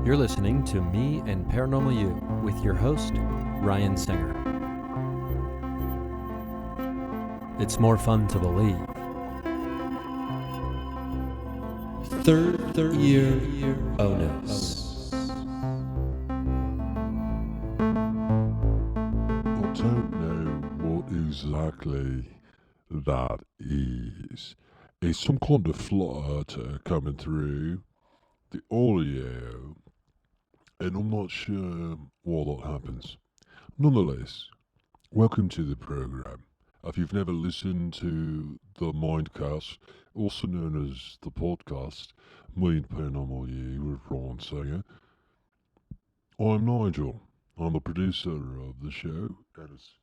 You're listening to Me and Paranormal You with your host, Ryan Singer. It's more fun to believe. Third year bonus. I don't know what exactly that is. It's some kind of flutter coming through the audio, and I'm not sure why that happens. Nonetheless, welcome to the program. If you've never listened to the Mindcast, also known as the podcast, Me and Paranormal You with Ryan Singer, I'm Nigel. I'm the producer of the show, and it's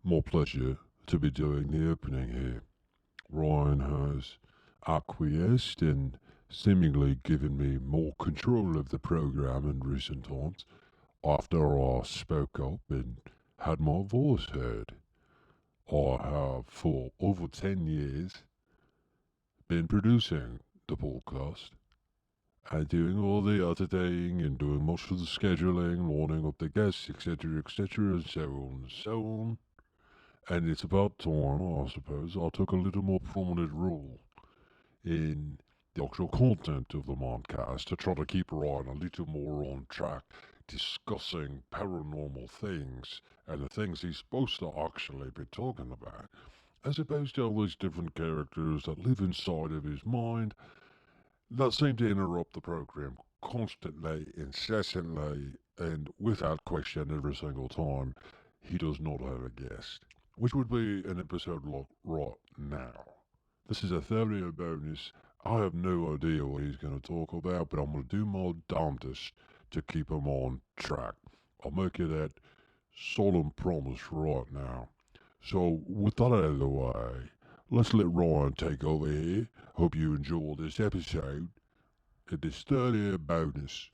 my pleasure to be doing the opening here. Ryan has acquiesced and seemingly given me more control of the program in recent times after I spoke up and had my voice heard. I have for over 10 years been producing the podcast and doing all the editing and doing most of the scheduling, lining up the guests, etc., and so on and so on. And it's about time, I suppose, I took a little more prominent role in the actual content of the podcast to try to keep Ryan a little more on track, discussing paranormal things and the things he's supposed to actually be talking about, as opposed to all these different characters that live inside of his mind that seem to interrupt the program constantly, incessantly, and without question every single time he does not have a guest, which would be an episode like right now. This is a 30-year bonus. I have no idea what he's going to talk about, but I'm going to do my damnedest to keep him on track. I'll make you that solemn promise right now. So, with that out of the way, let's let Ryan take over here. Hope you enjoy this episode. This 30-year bonus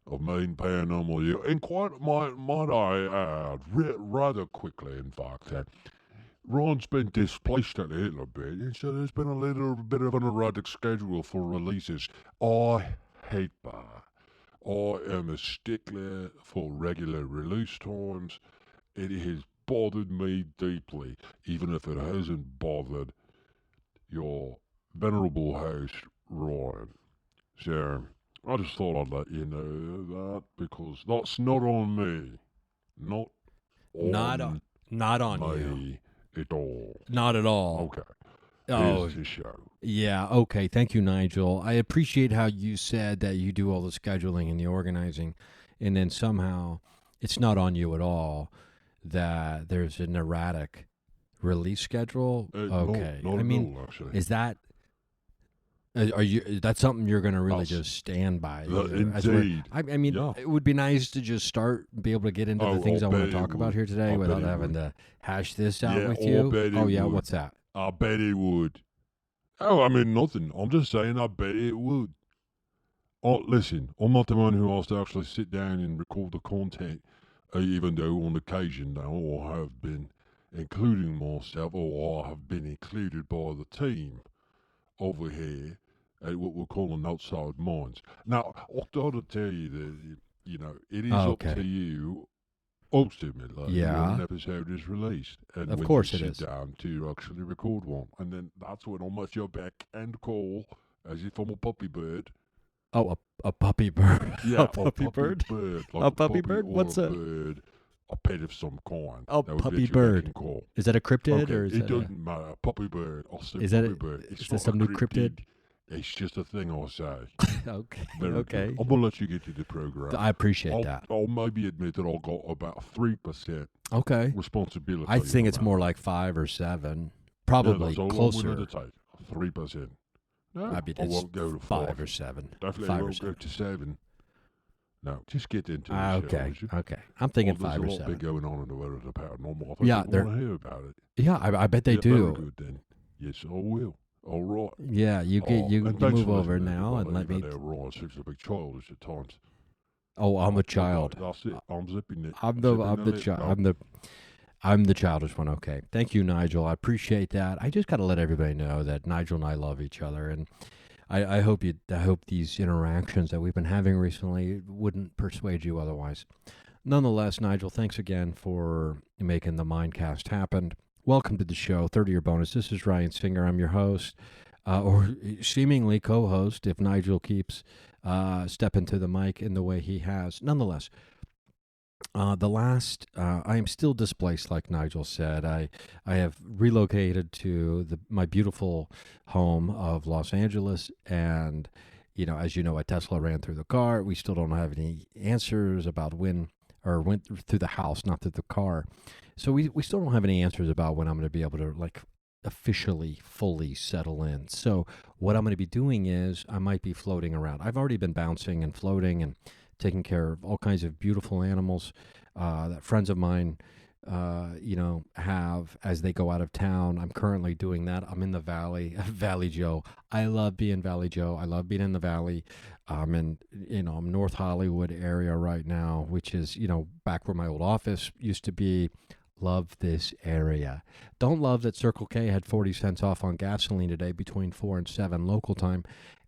of Me and Paranormal You. And quite might I add, rather quickly in fact, Ron's been displaced a little bit, and so there's been a little bit of an erratic schedule for releases. I hate that. I am a stickler for regular release times. It has bothered me deeply, even if it hasn't bothered your venerable host, Ryan. So, I just thought I'd let you know that, because that's not on me. Not on me. you. At all. Not at all. Okay. Oh, Here's the show. yeah. Okay. Thank you, Nigel. I appreciate how you said that you do all the scheduling and the organizing, and then somehow it's not on you at all that there's an erratic release schedule. Okay. Not I mean, at all, actually. is that that's something you're going to really just stand by? Indeed. I mean, Yeah. It would be nice to just be able to get into the things I want to talk about here today without having to hash this out with you. What's that? I bet it would. Oh, I mean, nothing. I'm just saying, I bet it would. Oh, listen, I'm not the one who has to actually sit down and record the content, even though on occasion now I have been including myself, or I have been included by the team over here at what we're calling Outside Minds. Now, I've got to tell you that, it is up to you ultimately when an episode is released. And of when course you it sit is. down to actually record one. And then that's when I'm at your beck and call, as if I'm a puppy bird. Oh, a puppy bird. Yeah, a puppy bird? Like a puppy bird? What's a bird? A pet of some kind. Oh, puppy bird. Is that a cryptid or is it doesn't matter. A puppy bird. I'll say is puppy that bird. Is that some new cryptid? It's just a thing I say. Okay. Okay. I'm gonna let you get to the program. I appreciate that. I'll maybe admit that I got about 3%. Okay. Responsibility. I think it's more like 5 or 7. Probably closer. I'm gonna take 3%. No, I mean, I won't go to 5 or 7. Definitely 5 won't go to 7. No, just get into it. Okay. I'm thinking 5 or 7. There's a lot big going on in the world of the paranormal. Yeah, I want to hear about it. Yeah, I bet they do. Very good then. Yes, I will. All right. Yeah, you move over now and let me. Right, seems a big childish at times. Oh, I'm a child. That's it. I'm zipping it. I'm the child. I'm the childish one. Okay. Thank you, Nigel. I appreciate that. I just got to let everybody know that Nigel and I love each other, and I hope I hope these interactions that we've been having recently wouldn't persuade you otherwise. Nonetheless, Nigel, thanks again for making the Mindcast happen. Welcome to the show, 30-year bonus. This is Ryan Singer. I'm your host, or seemingly co-host, if Nigel keeps stepping to the mic in the way he has. Nonetheless, I am still displaced, like Nigel said. I have relocated to my beautiful home of Los Angeles, and as you know, a Tesla ran through the car. We still don't have any answers about when, or went through the house, not through the car. So we still don't have any answers about when I'm going to be able to officially fully settle in. So what I'm going to be doing is I might be floating around. I've already been bouncing and floating and taking care of all kinds of beautiful animals that friends of mine, have as they go out of town. I'm currently doing that. I'm in the Valley, Valley Joe. I love being Valley Joe. I love being in the Valley. I'm North Hollywood area right now, which is, back where my old office used to be. Love this area. Don't love that Circle K had 40 cents off on gasoline today between 4 and 7 local time.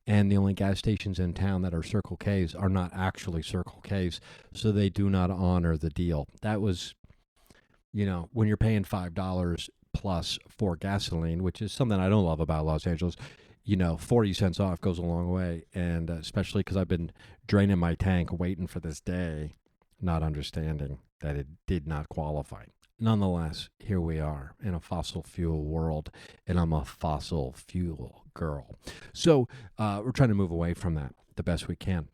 And the only gas stations in town that are Circle K's are not actually Circle K's, so they do not honor the deal. That was, when you're paying $5 plus for gasoline, which is something I don't love about Los Angeles, 40 cents off goes a long way. And especially because I've been draining my tank waiting for this day, not understanding that it did not qualify. Nonetheless, here we are in a fossil fuel world, and I'm a fossil fuel girl. So we're trying to move away from that the best we can.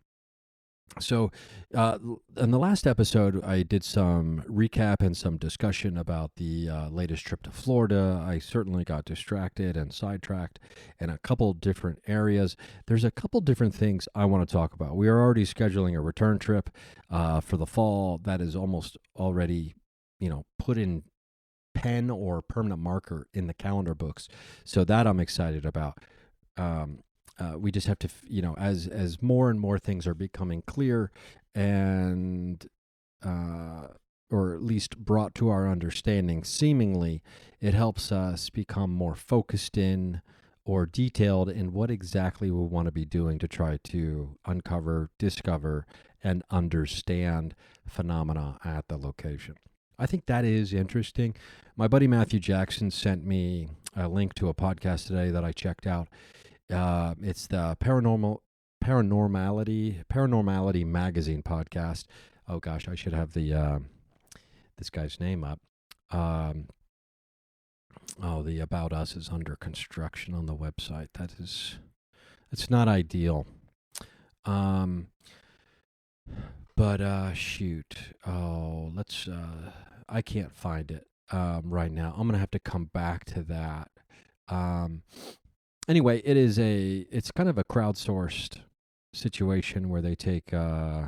So in the last episode, I did some recap and some discussion about the latest trip to Florida. I certainly got distracted and sidetracked in a couple different areas. There's a couple different things I want to talk about. We are already scheduling a return trip for the fall that is almost already put in pen or permanent marker in the calendar books. So that I'm excited about. We just have to, as more and more things are becoming clear and, or at least brought to our understanding, seemingly, it helps us become more focused in or detailed in what exactly we want to be doing to try to uncover, discover, and understand phenomena at the location. I think that is interesting. My buddy Matthew Jackson sent me a link to a podcast today that I checked out. It's the Paranormality Magazine podcast. Oh gosh, I should have the this guy's name up. The About Us is under construction on the website. It's not ideal. But shoot. Oh, let's. I can't find it right now. I'm gonna have to come back to that. Anyway, it's kind of a crowdsourced situation where they take. There's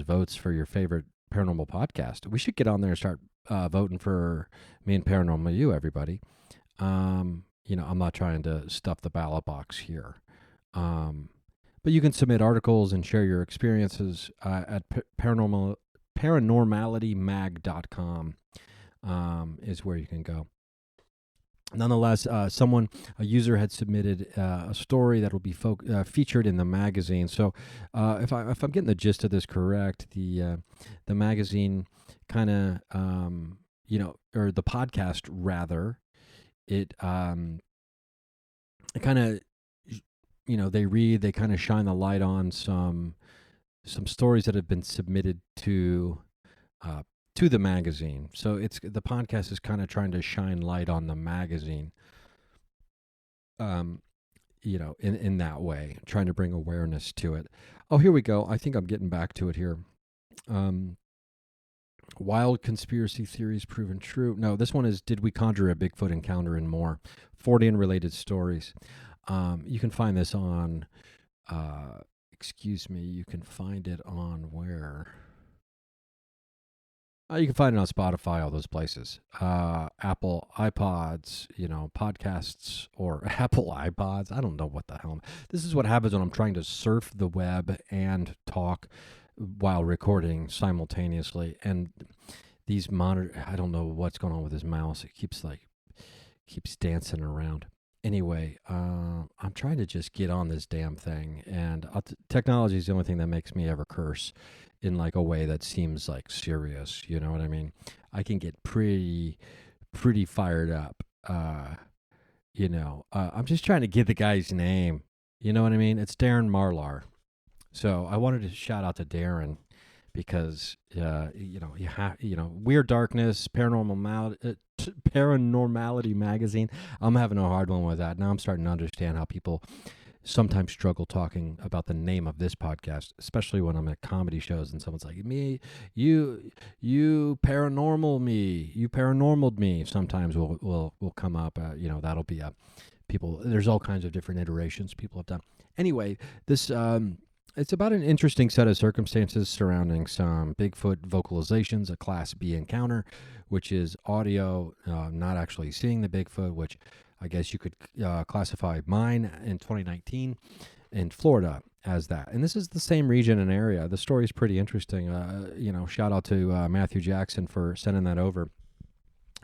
votes for your favorite paranormal podcast. We should get on there and start voting for me and Paranormal You, everybody. I'm not trying to stuff the ballot box here. But you can submit articles and share your experiences at paranormalitymag.com is where you can go. Nonetheless, a user had submitted a story that will be featured in the magazine. So if I'm getting the gist of this correct, the magazine kind of, or the podcast rather, it kind of, they kind of shine the light on some stories that have been submitted to the magazine. So the podcast is kind of trying to shine light on the magazine, in that way, trying to bring awareness to it. Oh, here we go. I think I'm getting back to it here. Wild conspiracy theories proven true. No, this one is, did we conjure a Bigfoot encounter and more? 40 unrelated stories. You can find this on, you can find it on where? You can find it on Spotify, all those places. Apple iPods, podcasts, or Apple iPods. I don't know what the hell. This is what happens when I'm trying to surf the web and talk while recording simultaneously. And these I don't know what's going on with this mouse. It keeps dancing around. Anyway, I'm trying to just get on this damn thing, and technology is the only thing that makes me ever curse in like a way that seems like serious. You know what I mean? I can get pretty fired up. I'm just trying to get the guy's name. You know what I mean? It's Darren Marlar. So I wanted to shout out to Darren because Weird Darkness, Paranormality magazine. I'm having a hard one with that. Now I'm starting to understand how people sometimes struggle talking about the name of this podcast, especially when I'm at comedy shows and someone's like, "Me, you paranormaled me." Sometimes will come up. That'll be a people. There's all kinds of different iterations people have done. Anyway, this it's about an interesting set of circumstances surrounding some Bigfoot vocalizations, a Class B encounter, which is audio, not actually seeing the Bigfoot, which I guess you could classify mine in 2019 in Florida as that. And this is the same region and area. The story is pretty interesting. Shout out to Matthew Jackson for sending that over.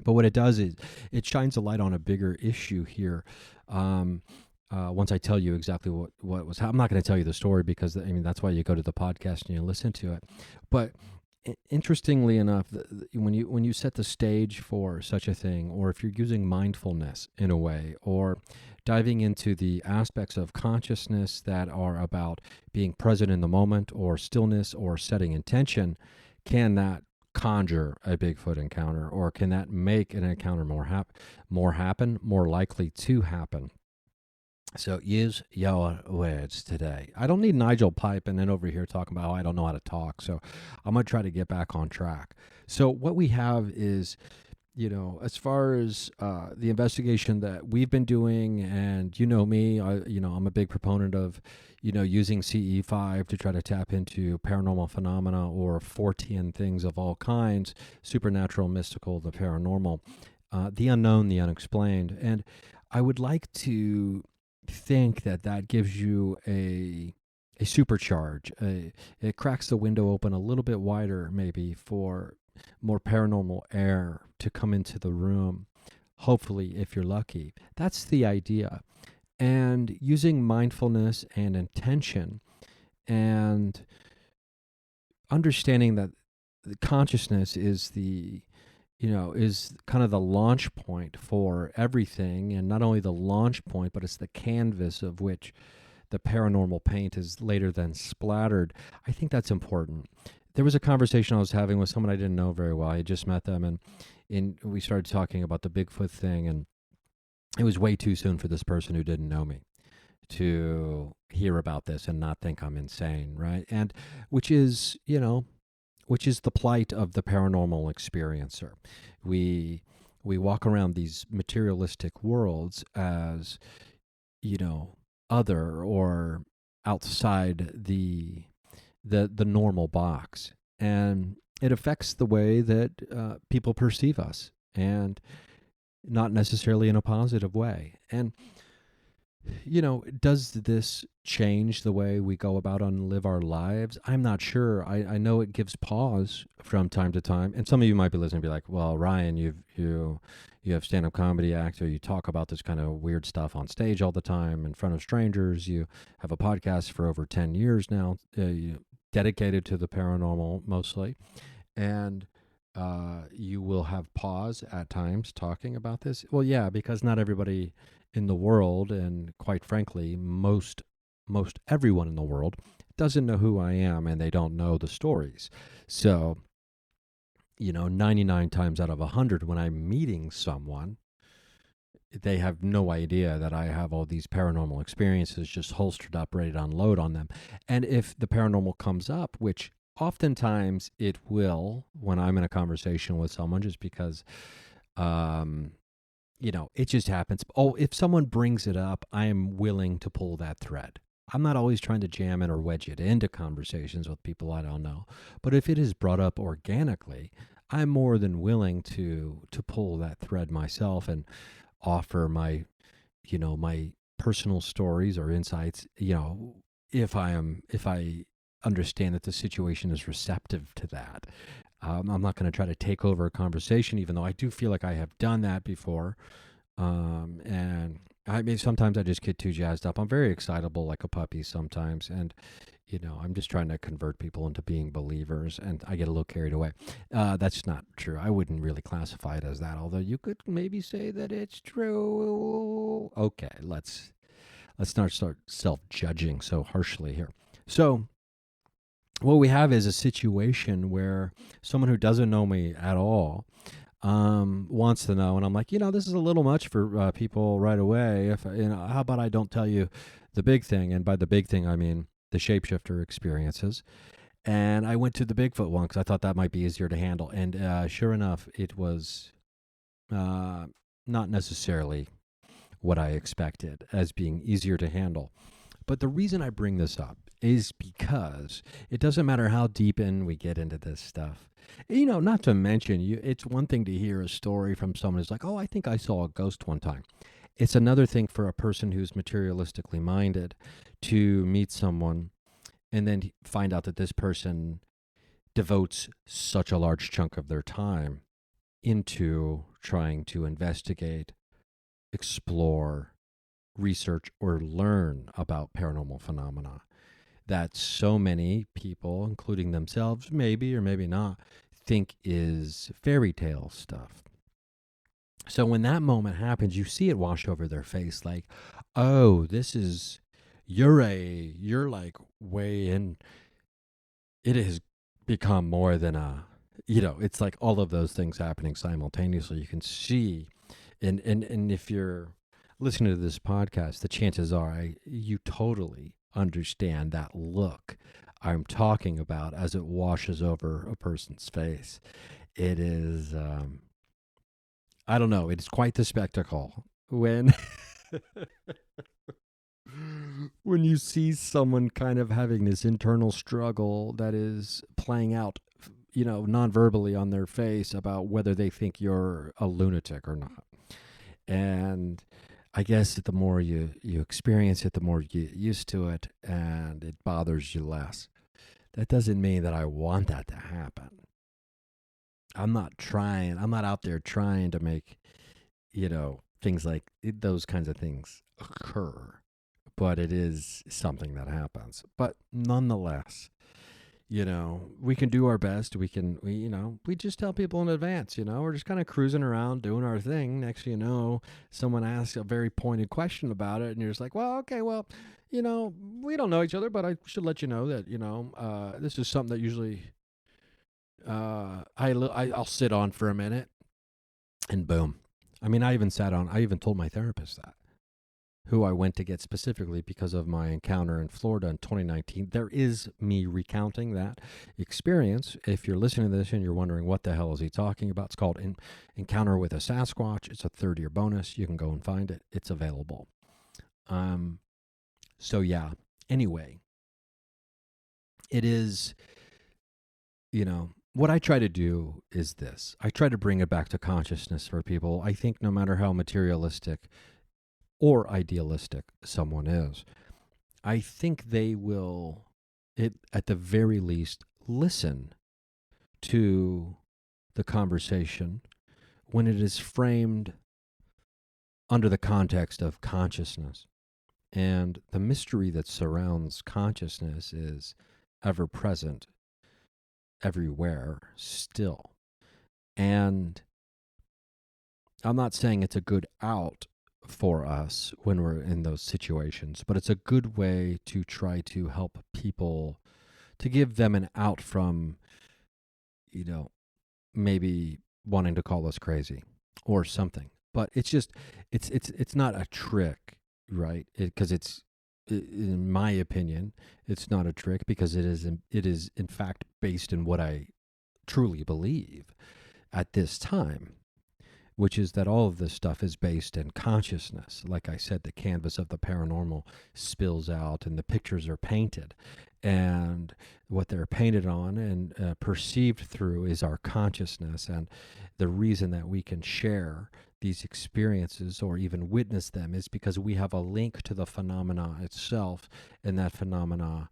But what it does is it shines a light on a bigger issue here. Once I tell you exactly what was, I'm not going to tell you the story because that's why you go to the podcast and you listen to it. But interestingly enough, when you set the stage for such a thing, or if you're using mindfulness in a way, or diving into the aspects of consciousness that are about being present in the moment, or stillness, or setting intention, can that conjure a Bigfoot encounter, or can that make an encounter more likely to happen? So use your words today. I don't need Nigel piping in over here talking about how I don't know how to talk. So I'm going to try to get back on track. So what we have is, as far as the investigation that we've been doing, and me, I'm a big proponent of, using CE5 to try to tap into paranormal phenomena or Fortean things of all kinds, supernatural, mystical, the paranormal, the unknown, the unexplained. And I would like to think that gives you a supercharge. It cracks the window open a little bit wider, maybe, for more paranormal air to come into the room. Hopefully, if you're lucky, that's the idea. And using mindfulness and intention, and understanding that the consciousness is is kind of the launch point for everything. And not only the launch point, but it's the canvas of which the paranormal paint is later then splattered. I think that's important. There was a conversation I was having with someone I didn't know very well. I had just met them, and we started talking about the Bigfoot thing, and it was way too soon for this person who didn't know me to hear about this and not think I'm insane, right? And which is the plight of the paranormal experiencer. We walk around these materialistic worlds as, other or outside the normal box, and it affects the way that people perceive us, and not necessarily in a positive way. And does this change the way we go about and live our lives? I'm not sure. I know it gives pause from time to time. And some of you might be listening and be like, well, Ryan, you have stand-up comedy actor. You talk about this kind of weird stuff on stage all the time in front of strangers. You have a podcast for over 10 years now, dedicated to the paranormal mostly. And you will have pause at times talking about this. Well, yeah, because not everybody in the world, and quite frankly, most everyone in the world doesn't know who I am, and they don't know the stories. So, 99 times out of 100, when I'm meeting someone, they have no idea that I have all these paranormal experiences just holstered up, ready to unload on them. And if the paranormal comes up, which oftentimes it will when I'm in a conversation with someone, just because it just happens. Oh, if someone brings it up, I am willing to pull that thread. I'm not always trying to jam it or wedge it into conversations with people I don't know. But if it is brought up organically, I'm more than willing to pull that thread myself and offer my personal stories or insights, if I understand that the situation is receptive to that. I'm not going to try to take over a conversation, even though I do feel like I have done that before. And I mean, sometimes I just get too jazzed up. I'm very excitable like a puppy sometimes. And, I'm just trying to convert people into being believers, and I get a little carried away. That's not true. I wouldn't really classify it as that, although you could maybe say that it's true. Okay, let's not start self-judging so harshly here. So, what we have is a situation where someone who doesn't know me at all wants to know, and I'm like, this is a little much for people right away. If how about I don't tell you the big thing, and by the big thing I mean the shapeshifter experiences. And I went to the Bigfoot one because I thought that might be easier to handle, and sure enough, it was not necessarily what I expected as being easier to handle. But the reason I bring this up is because it doesn't matter how deep in we get into this stuff. Not to mention, it's one thing to hear a story from someone who's like, oh, I think I saw a ghost one time. It's another thing for a person who's materialistically minded to meet someone and then find out that this person devotes such a large chunk of their time into trying to investigate, explore, research, or learn about paranormal phenomena that so many people, including themselves, maybe or maybe not, think is fairy tale stuff. So when that moment happens, you see it wash over their face like, oh, you're like way in. It has become more than it's like all of those things happening simultaneously. You can see, and if you're listening to this podcast, the chances are you totally understand that look I'm talking about as it washes over a person's face. It is, I don't know, it's quite the spectacle when when you see someone kind of having this internal struggle that is playing out, non-verbally on their face about whether they think you're a lunatic or not. And I guess the more you experience it, the more you get used to it, and it bothers you less. That doesn't mean that I want that to happen. I'm not out there trying to make, things like those kinds of things occur. But it is something that happens. But nonetheless, we can do our best. We just tell people in advance, we're just kind of cruising around doing our thing. Next thing you know, someone asks a very pointed question about it, and you're just like, well, okay, well, we don't know each other, but I should let you know that, this is something that usually I'll sit on for a minute, and boom. I mean, I even told my therapist that, who I went to get specifically because of my encounter in Florida in 2019. There is me recounting that experience. If you're listening to this and you're wondering what the hell is he talking about, it's called Encounter with a Sasquatch. It's a third-year bonus. You can go and find it. It's available. So yeah. Anyway, it is, what I try to do is this. I try to bring it back to consciousness for people. I think no matter how materialistic or idealistic someone is, I think they will, at the very least, listen to the conversation when it is framed under the context of consciousness. And the mystery that surrounds consciousness is ever present, everywhere, still. And I'm not saying it's a good out for us when we're in those situations, but it's a good way to try to help people, to give them an out from, maybe wanting to call us crazy or something. But it's just, it's not a trick, right? Because in my opinion, it's not a trick because it is in fact based in what I truly believe at this time, which is that all of this stuff is based in consciousness. Like I said, the canvas of the paranormal spills out and the pictures are painted. And what they're painted on and perceived through is our consciousness. And the reason that we can share these experiences or even witness them is because we have a link to the phenomena itself. And that phenomenal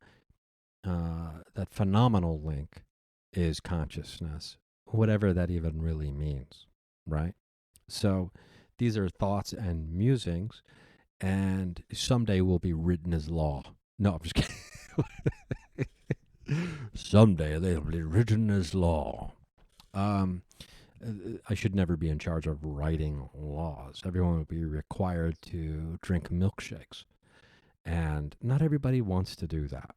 link is consciousness, whatever that even really means, right? So these are thoughts and musings, and someday will be written as law. No, I'm just kidding. Someday they'll be written as law. Um, I should never be in charge of writing laws. Everyone would be required to drink milkshakes, and not everybody wants to do that.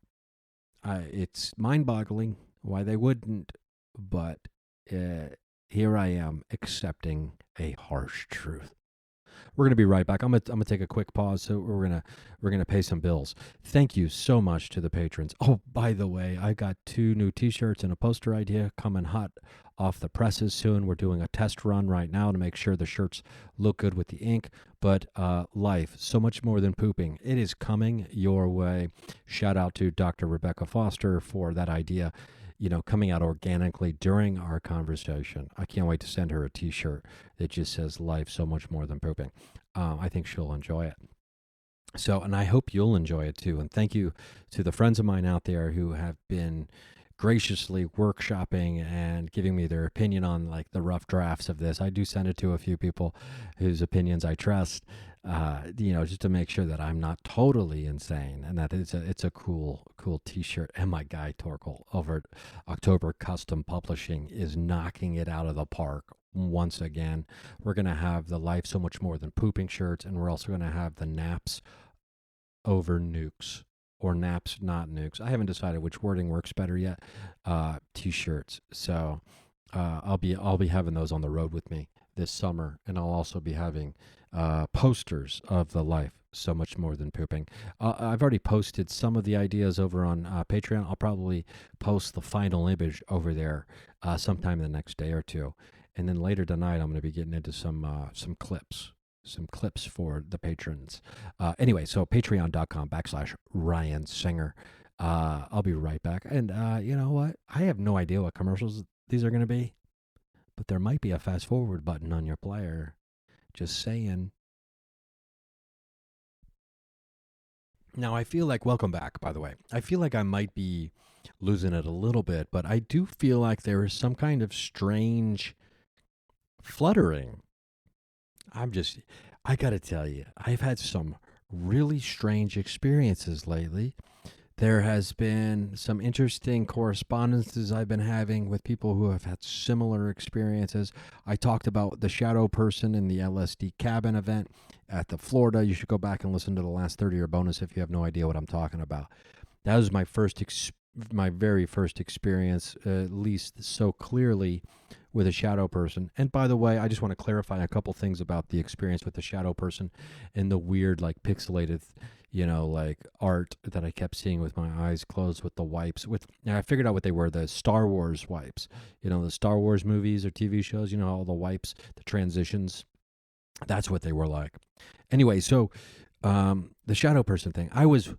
It's mind-boggling why they wouldn't, but here I am accepting a harsh truth. We're gonna be right back. I'm gonna take a quick pause, so we're gonna pay some bills. Thank you so much to the patrons. Oh, by the way, I got 2 new T-shirts and a poster idea coming hot off the presses soon. We're doing a test run right now to make sure the shirts look good with the ink. But life, so much more than pooping. It is coming your way. Shout out to Dr. Rebecca Foster for that idea, coming out organically during our conversation. I can't wait to send her a T-shirt that just says life so much more than pooping. I think she'll enjoy it. So, and I hope you'll enjoy it too. And thank you to the friends of mine out there who have been graciously workshopping and giving me their opinion on like the rough drafts of this. I do send it to a few people whose opinions I trust, just to make sure that I'm not totally insane and that it's a cool T-shirt. And my guy Torkel over at October Custom Publishing is knocking it out of the park once again. We're gonna have the life so much more than pooping shirts, and we're also gonna have the naps over nukes or naps not nukes. I haven't decided which wording works better yet. T-shirts. So I'll be having those on the road with me this summer, and I'll also be having posters of the life so much more than pooping. I've already posted some of the ideas over on Patreon. I'll probably post the final image over there sometime the next day or two, and then later tonight I'm going to be getting into some clips. Some clips for the patrons. Anyway, so patreon.com/Ryan Singer. I'll be right back. And you know what? I have no idea what commercials these are going to be, but there might be a fast forward button on your player. Just saying. Now, I feel like, welcome back, by the way. I feel like I might be losing it a little bit, but I do feel like there is some kind of strange fluttering. I got to tell you, I've had some really strange experiences lately. There has been some interesting correspondences I've been having with people who have had similar experiences. I talked about the shadow person in the LSD cabin event at the Florida. You should go back and listen to the last 30-year bonus if you have no idea what I'm talking about. That was my very first experience, at least so clearly, with a shadow person. And by the way, I just want to clarify a couple things about the experience with the shadow person and the weird, like pixelated, like art that I kept seeing with my eyes closed with the wipes. Now I figured out what they were, the Star Wars wipes. The Star Wars movies or TV shows, all the wipes, the transitions. That's what they were like. Anyway, so the shadow person thing, I was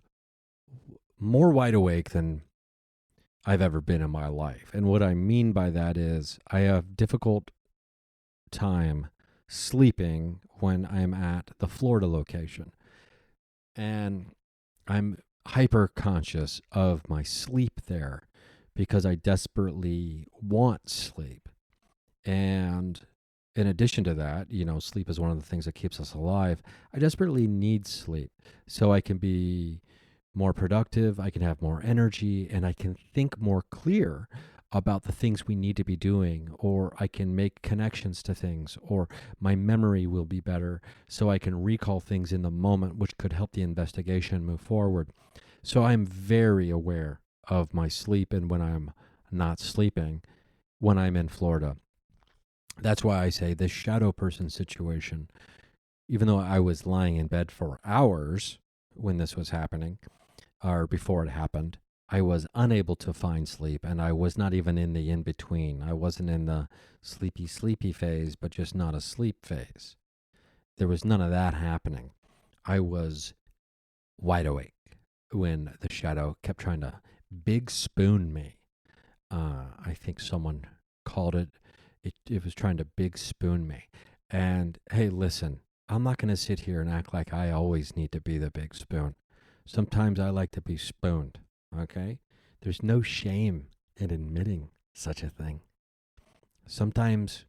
more wide awake than I've ever been in my life. And what I mean by that is I have difficult time sleeping when I'm at the Florida location. And I'm hyper conscious of my sleep there because I desperately want sleep. And in addition to that, sleep is one of the things that keeps us alive. I desperately need sleep so I can be more productive, I can have more energy, and I can think more clear about the things we need to be doing, or I can make connections to things, or my memory will be better so I can recall things in the moment, which could help the investigation move forward. So I'm very aware of my sleep and when I'm not sleeping when I'm in Florida. That's why I say this shadow person situation, even though I was lying in bed for hours when this was happening, or before it happened, I was unable to find sleep, and I was not even in the in-between. I wasn't in the sleepy phase, but just not a sleep phase. There was none of that happening. I was wide awake when the shadow kept trying to big spoon me. I think someone called it was trying to big spoon me. And hey, listen, I'm not going to sit here and act like I always need to be the big spoon. Sometimes I like to be spooned, okay? There's no shame in admitting such a thing. Sometimes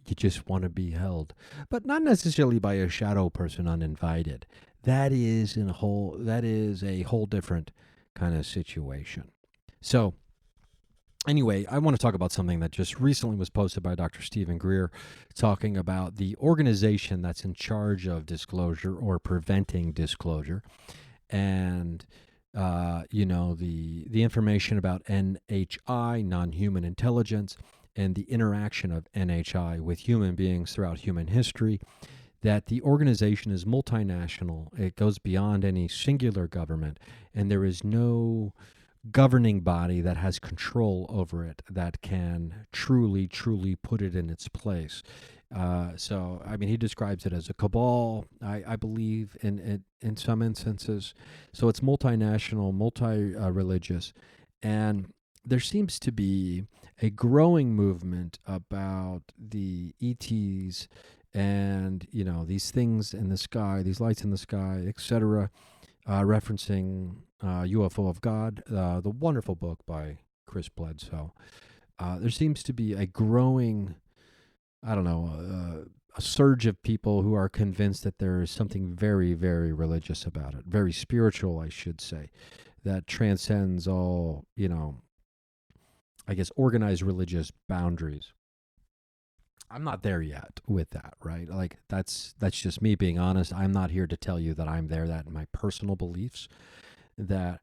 You just want to be held, but not necessarily by a shadow person uninvited. That is a whole different kind of situation. So anyway, I want to talk about something that just recently was posted by Dr. Stephen Greer, talking about the organization that's in charge of disclosure or preventing disclosure, and the information about NHI, non-human intelligence, and the interaction of NHI with human beings throughout human history. That the organization is multinational; it goes beyond any singular government, and there is no governing body that has control over it that can truly, truly put it in its place. So, I mean, he describes it as a cabal, I believe, in some instances. So it's multinational, multi-religious, and there seems to be a growing movement about the ETs and these things in the sky, these lights in the sky, etc., referencing UFO of God, the wonderful book by Chris Bledsoe. There seems to be a growing, I don't know, a surge of people who are convinced that there is something very, very religious about it, very spiritual, I should say, that transcends all, I guess, organized religious boundaries. I'm not there yet with that, right? Like that's just me being honest. I'm not here to tell you that I'm there. That my personal beliefs that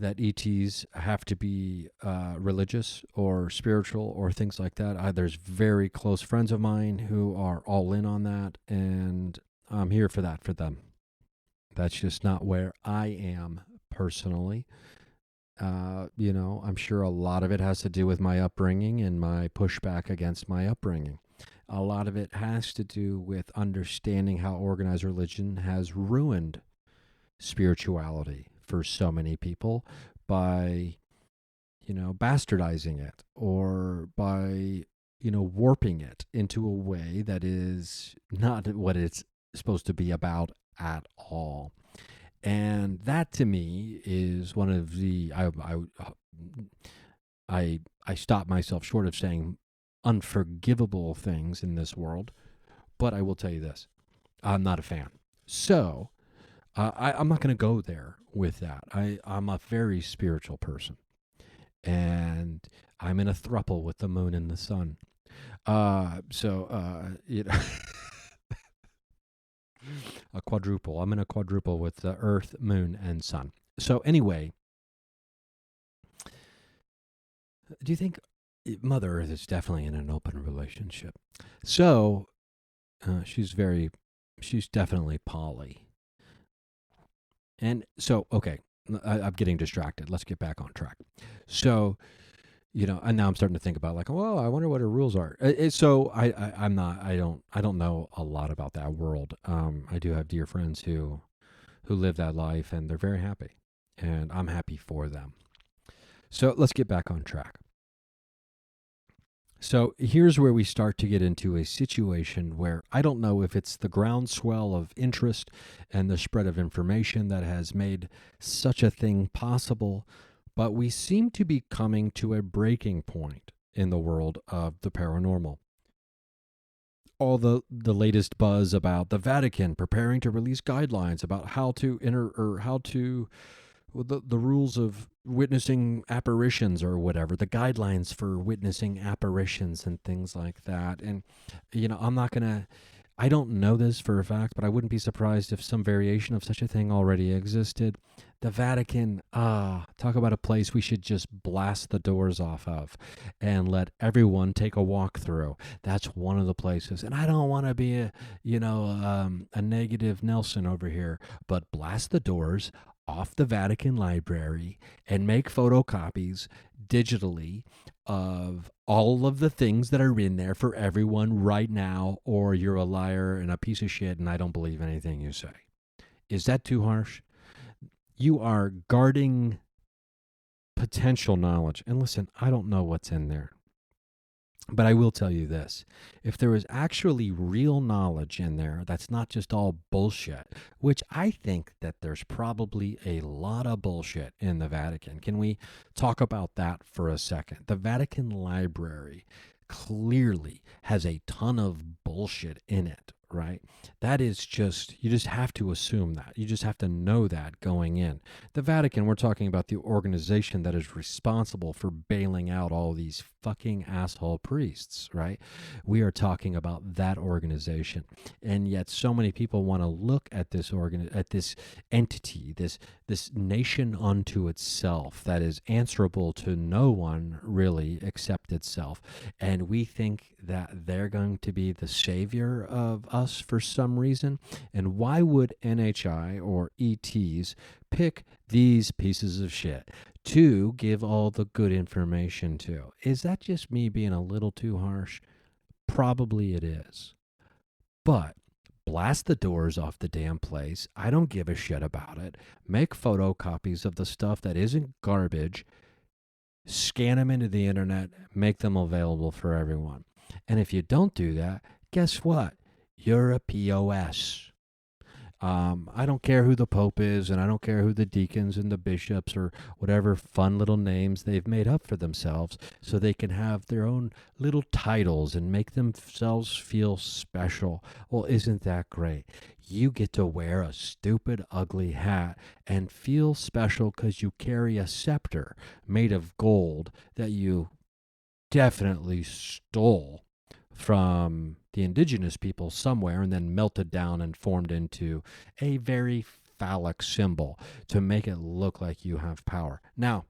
ETs have to be religious or spiritual or things like that. There's very close friends of mine who are all in on that, and I'm here for that for them. That's just not where I am personally. I'm sure a lot of it has to do with my upbringing and my pushback against my upbringing. A lot of it has to do with understanding how organized religion has ruined spirituality for so many people by, bastardizing it or by, warping it into a way that is not what it's supposed to be about at all. And that to me is one of the I stop myself short of saying unforgivable things in this world, but I will tell you this: I'm not a fan. So I'm not going to go there with that. I'm a very spiritual person, and I'm in a throuple with the moon and the sun. A quadruple. I'm in a quadruple with the Earth, Moon, and Sun. So anyway, do you think Mother Earth is definitely in an open relationship? So she's definitely poly. And so, okay, I'm getting distracted. Let's get back on track. So, and now I'm starting to think about like, well, I wonder what her rules are. So I don't know a lot about that world. I do have dear friends who live that life, and they're very happy, and I'm happy for them. So let's get back on track. So here's where we start to get into a situation where I don't know if it's the groundswell of interest and the spread of information that has made such a thing possible, but we seem to be coming to a breaking point in the world of the paranormal. All the latest buzz about the Vatican preparing to release guidelines about how to the rules of witnessing apparitions or whatever, the guidelines for witnessing apparitions and things like that. And, I don't know this for a fact, but I wouldn't be surprised if some variation of such a thing already existed. The Vatican, talk about a place we should just blast the doors off of and let everyone take a walk through. That's one of the places. And I don't want to be a negative Nelson over here, but blast the doors off the Vatican library and make photocopies digitally of all of the things that are in there for everyone right now, or you're a liar and a piece of shit and I don't believe anything you say. Is that too harsh? You are guarding potential knowledge. And listen, I don't know what's in there. But I will tell you this. If there is actually real knowledge in there that's not just all bullshit, which I think that there's probably a lot of bullshit in the Vatican. Can we talk about that for a second? The Vatican Library clearly has a ton of bullshit in it, right? That is just, you just have to assume that. You just have to know that going in. The Vatican, we're talking about the organization that is responsible for bailing out all these fucking asshole priests, right? We are talking about that organization. And yet so many people want to look at this at this entity, this nation unto itself that is answerable to no one really except itself. And we think that they're going to be the savior of us for some reason. And why would NHI or ETs pick these pieces of shit to give all the good information to? Is that just me being a little too harsh? Probably it is. But blast the doors off the damn place. I don't give a shit about it. Make photocopies of the stuff that isn't garbage. Scan them into the internet, make them available for everyone. And if you don't do that, guess what? You're a POS. I don't care who the Pope is, and I don't care who the deacons and the bishops or whatever fun little names they've made up for themselves so they can have their own little titles and make themselves feel special. Well, isn't that great? You get to wear a stupid, ugly hat and feel special because you carry a scepter made of gold that you definitely stole from the indigenous people somewhere and then melted down and formed into a very phallic symbol to make it look like you have power. Now,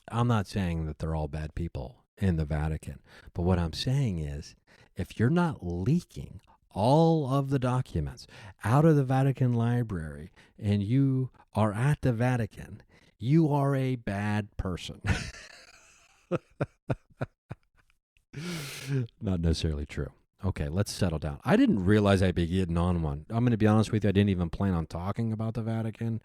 I'm not saying that they're all bad people in the Vatican, but what I'm saying is if you're not leaking all of the documents out of the Vatican library and you are at the Vatican, you are a bad person. Not necessarily true. Okay, let's settle down. I didn't realize I'd be getting on one. I'm going to be honest with you. I didn't even plan on talking about the Vatican.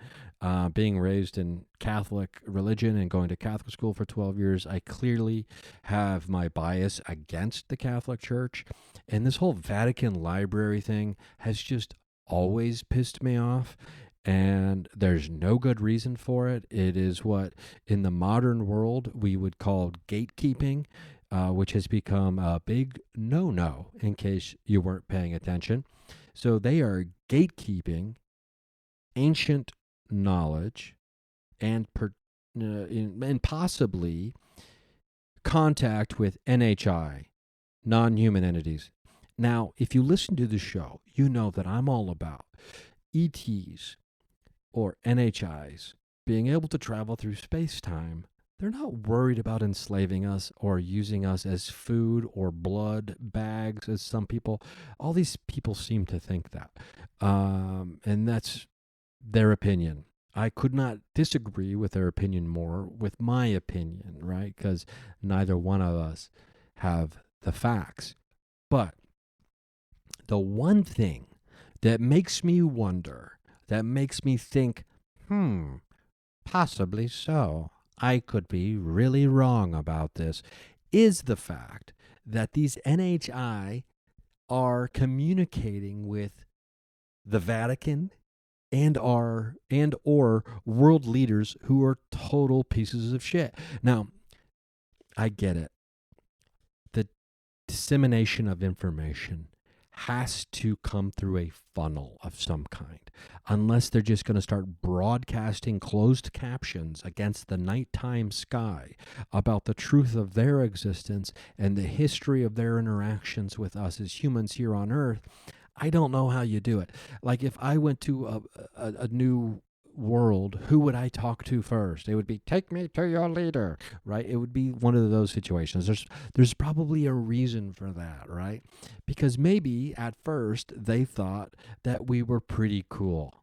Being raised in Catholic religion and going to Catholic school for 12 years, I clearly have my bias against the Catholic Church. And this whole Vatican library thing has just always pissed me off. And there's no good reason for it. It is what in the modern world we would call gatekeeping. Which has become a big no-no in case you weren't paying attention. So they are gatekeeping ancient knowledge and possibly contact with NHI, non-human entities. Now, if you listen to the show, you know that I'm all about ETs or NHIs being able to travel through space-time. They're not worried about enslaving us or using us as food or blood bags, as some people. All these people seem to think that. And that's their opinion. I could not disagree with their opinion more with my opinion, right? Because neither one of us have the facts. But the one thing that makes me wonder, that makes me think, possibly so, I could be really wrong about this, is the fact that these NHI are communicating with the Vatican and or world leaders who are total pieces of shit. Now, I get it. The dissemination of information has to come through a funnel of some kind, unless they're just going to start broadcasting closed captions against the nighttime sky about the truth of their existence and the history of their interactions with us as humans here on Earth. I don't know how you do it. Like if I went to a new world, who would I talk to first? It would be, take me to your leader, right? It would be one of those situations. There's probably a reason for that, right? Because maybe at first they thought that we were pretty cool,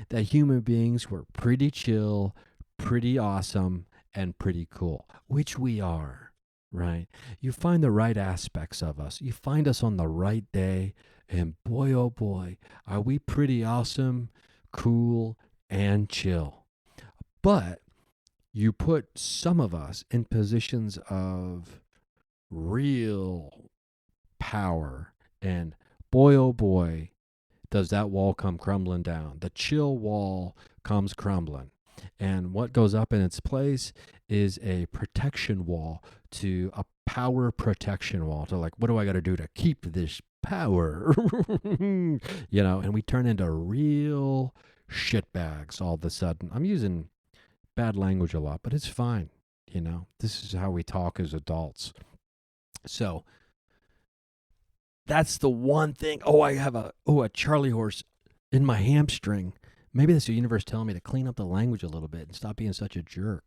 that human beings were pretty chill, pretty awesome, and pretty cool, which we are, right? You find the right aspects of us. You find us on the right day, and boy, oh boy, are we pretty awesome, cool, and chill. But you put some of us in positions of real power, and boy, oh boy, does that wall come crumbling down. The chill wall comes crumbling. And what goes up in its place is a protection wall, to a power protection wall, to like, what do I got to do to keep this power? And we turn into real shitbags all of a sudden. I'm using bad language a lot, but it's fine. This is how we talk as adults. So that's the one thing. Oh, I have a Charlie horse in my hamstring. Maybe that's the universe telling me to clean up the language a little bit and stop being such a jerk.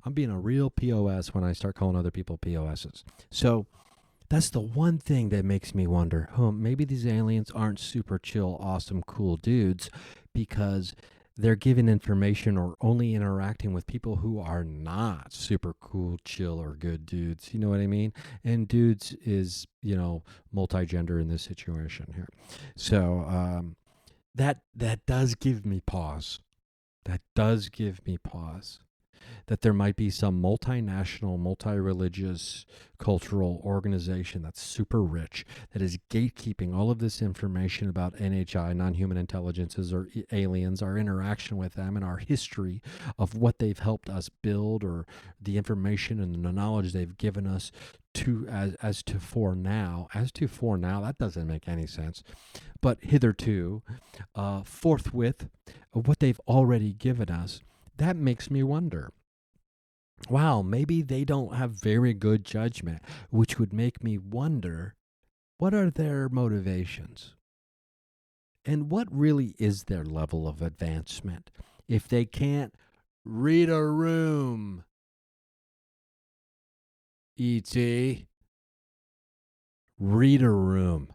I'm being a real POS when I start calling other people POSs. So that's the one thing that makes me wonder, maybe these aliens aren't super chill, awesome, cool dudes because they're giving information or only interacting with people who are not super cool, chill, or good dudes. You know what I mean? And dudes is, multi-gender in this situation here. So that does give me pause. That does give me pause. That there might be some multinational, multi-religious, cultural organization that's super rich, that is gatekeeping all of this information about NHI, non-human intelligences, or aliens, our interaction with them, and our history of what they've helped us build, or the information and the knowledge they've given us as to for now. As to for now, that doesn't make any sense. But hitherto, forthwith, what they've already given us, that makes me wonder. Wow, maybe they don't have very good judgment, which would make me wonder, what are their motivations? And what really is their level of advancement if they can't read a room? E.T. Read a room.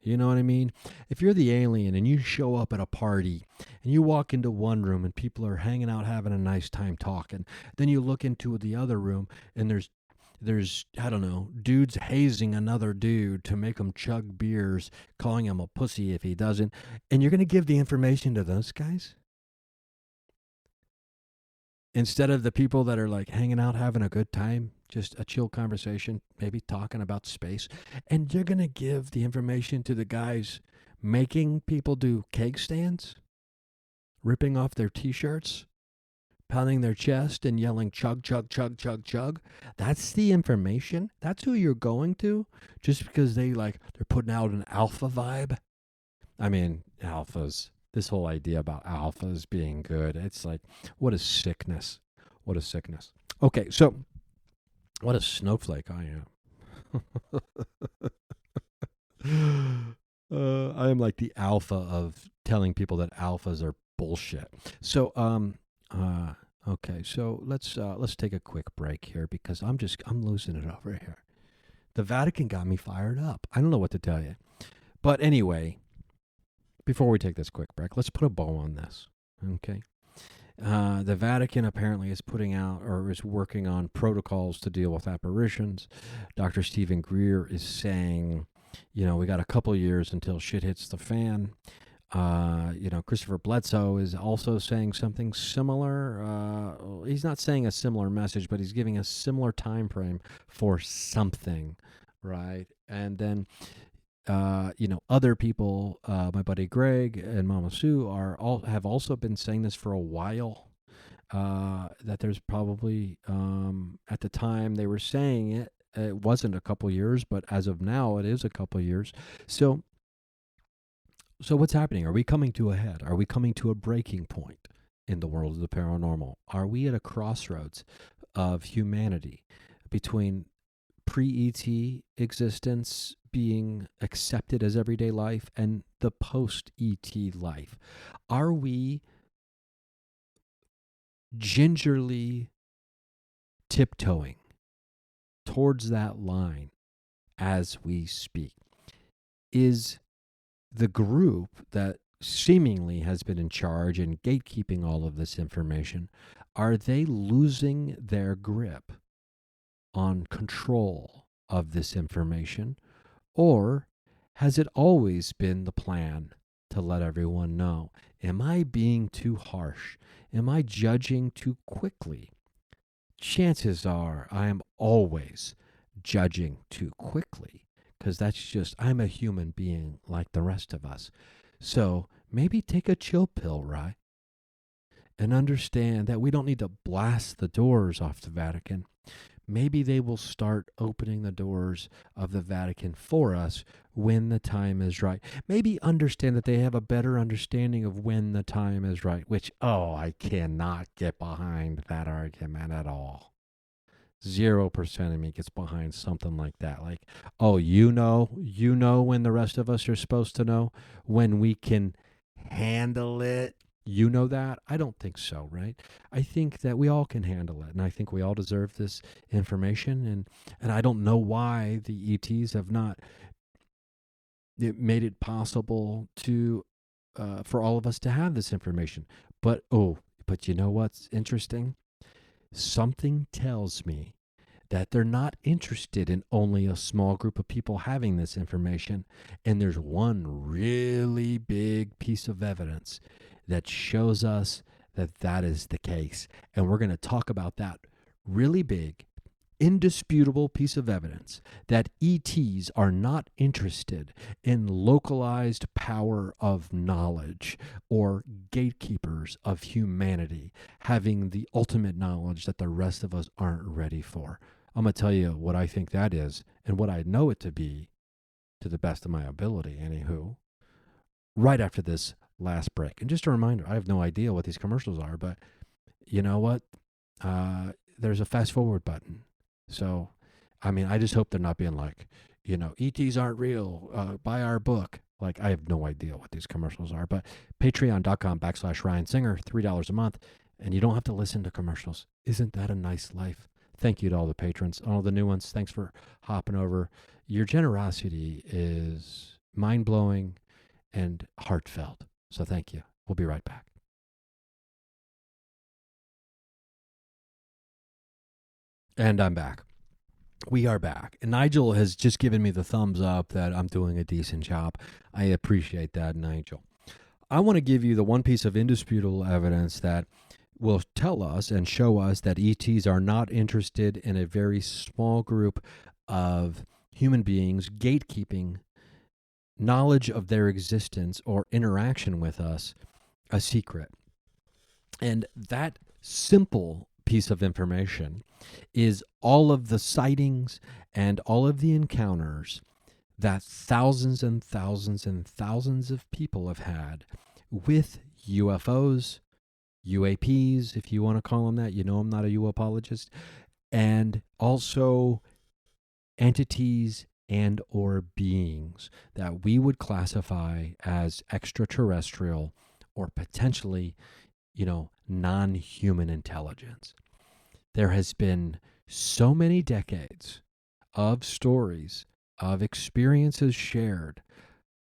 You know what I mean? If you're the alien and you show up at a party and you walk into one room and people are hanging out having a nice time talking, then you look into the other room and there's I don't know, dudes hazing another dude to make him chug beers, calling him a pussy if he doesn't, and you're going to give the information to those guys? Instead of the people that are like hanging out, having a good time, just a chill conversation, maybe talking about space. And you're going to give the information to the guys making people do keg stands, ripping off their t-shirts, pounding their chest and yelling chug, chug, chug, chug, chug. That's the information. That's who you're going to, just because they're putting out an alpha vibe. I mean, alphas. This whole idea about alphas being good, it's like, what a sickness. What a sickness. Okay, so what a snowflake I am. I am like the alpha of telling people that alphas are bullshit. So, okay, so let's take a quick break here because I'm losing it over here. The Vatican got me fired up. I don't know what to tell you. But anyway, before we take this quick break, let's put a bow on this, okay? The Vatican apparently is putting out or is working on protocols to deal with apparitions. Dr. Stephen Greer is saying, we got a couple years until shit hits the fan. Christopher Bledsoe is also saying something similar. He's not saying a similar message, but he's giving a similar time frame for something, right? And then other people, my buddy Greg and Mama Sue have also been saying this for a while. That there's probably at the time they were saying it, it wasn't a couple years, but as of now, it is a couple years. So what's happening? Are we coming to a head? Are we coming to a breaking point in the world of the paranormal? Are we at a crossroads of humanity between pre-ET existence being accepted as everyday life and the post-ET life? Are we gingerly tiptoeing towards that line as we speak? Is the group that seemingly has been in charge and gatekeeping all of this information, are they losing their grip on control of this information? Or has it always been the plan to let everyone know? Am I being too harsh? Am I judging too quickly? Chances are I am always judging too quickly, because that's just, I'm a human being like the rest of us. So maybe take a chill pill, right? and understand that we don't need to blast the doors off the Vatican. Maybe they will start opening the doors of the Vatican for us when the time is right. Maybe understand that they have a better understanding of when the time is right, which, I cannot get behind that argument at all. 0% of me gets behind something like that. Like, you know when the rest of us are supposed to know, when we can handle it. You know that? I don't think so, right? I think that we all can handle it, and I think we all deserve this information. And I don't know why the ETs have not made it possible to for all of us to have this information. But you know what's interesting? Something tells me that they're not interested in only a small group of people having this information. And there's one really big piece of evidence that shows us that that is the case. And we're going to talk about that really big, indisputable piece of evidence that ETs are not interested in localized power of knowledge or gatekeepers of humanity having the ultimate knowledge that the rest of us aren't ready for. I'm going to tell you what I think that is and what I know it to be to the best of my ability, anywho, right after this last break. And just a reminder, I have no idea what these commercials are, but you know what? There's a fast forward button. So, I just hope they're not being like, ETs aren't real. Buy our book. Like, I have no idea what these commercials are, but patreon.com/Ryan Singer, $3 a month. And you don't have to listen to commercials. Isn't that a nice life? Thank you to all the patrons, all the new ones. Thanks for hopping over. Your generosity is mind-blowing and heartfelt. So thank you. We'll be right back. And I'm back. We are back. And Nigel has just given me the thumbs up that I'm doing a decent job. I appreciate that, Nigel. I want to give you the one piece of indisputable evidence that will tell us and show us that ETs are not interested in a very small group of human beings gatekeeping knowledge of their existence or interaction with us a secret. And that simple piece of information is all of the sightings and all of the encounters that thousands and thousands and thousands of people have had with UFOs, UAPs, if you want to call them that. I'm not a UAPologist. And also entities and or beings that we would classify as extraterrestrial or potentially, non-human intelligence. There has been so many decades of stories, of experiences shared,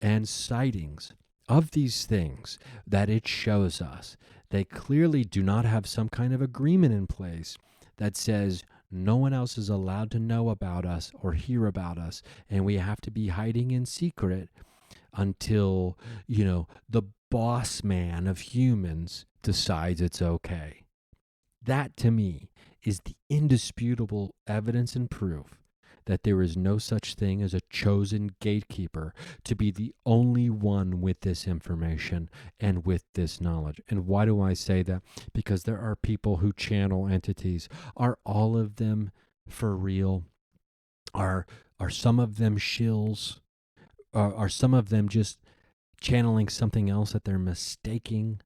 and sightings of these things that it shows us they clearly do not have some kind of agreement in place that says no one else is allowed to know about us or hear about us, and we have to be hiding in secret until, the boss man of humans decides it's okay. That, to me, is the indisputable evidence and proof that there is no such thing as a chosen gatekeeper to be the only one with this information and with this knowledge. And why do I say that? Because there are people who channel entities. Are all of them for real? Are some of them shills? Are some of them just channeling something else that they're mistaking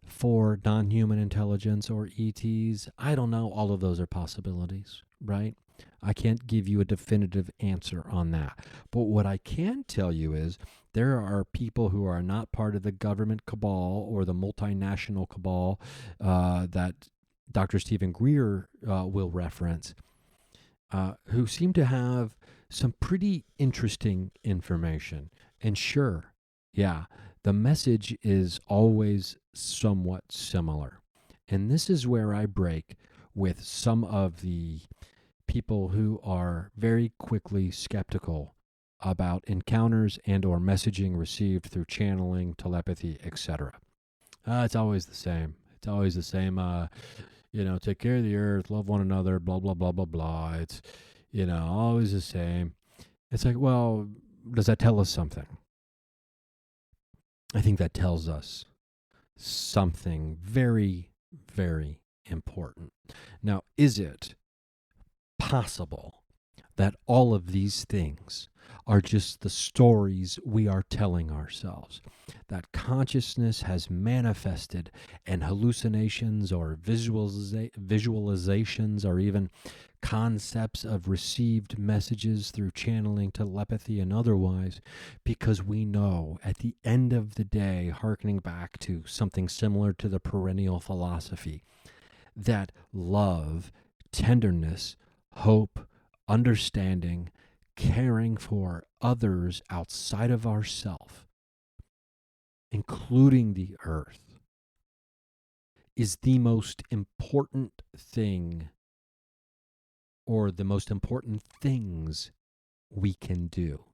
for non-human intelligence or ETs? I don't know. All of those are possibilities, right? I can't give you a definitive answer on that. But what I can tell you is there are people who are not part of the government cabal or the multinational cabal that Dr. Stephen Greer will reference, who seem to have some pretty interesting information. And sure, yeah, the message is always somewhat similar. And this is where I break with some of the people who are very quickly skeptical about encounters and or messaging received through channeling, telepathy, etc. It's always the same. It's always the same. Take care of the earth, love one another, blah, blah, blah, blah, blah. It's, always the same. It's like, well, does that tell us something? I think that tells us something very, very important. Now, is it possible that all of these things are just the stories we are telling ourselves? That consciousness has manifested and hallucinations or visualizations or even concepts of received messages through channeling, telepathy, and otherwise, because we know at the end of the day, hearkening back to something similar to the perennial philosophy, that love, tenderness, hope, understanding, caring for others outside of ourself, including the earth, is the most important thing, or the most important things we can do.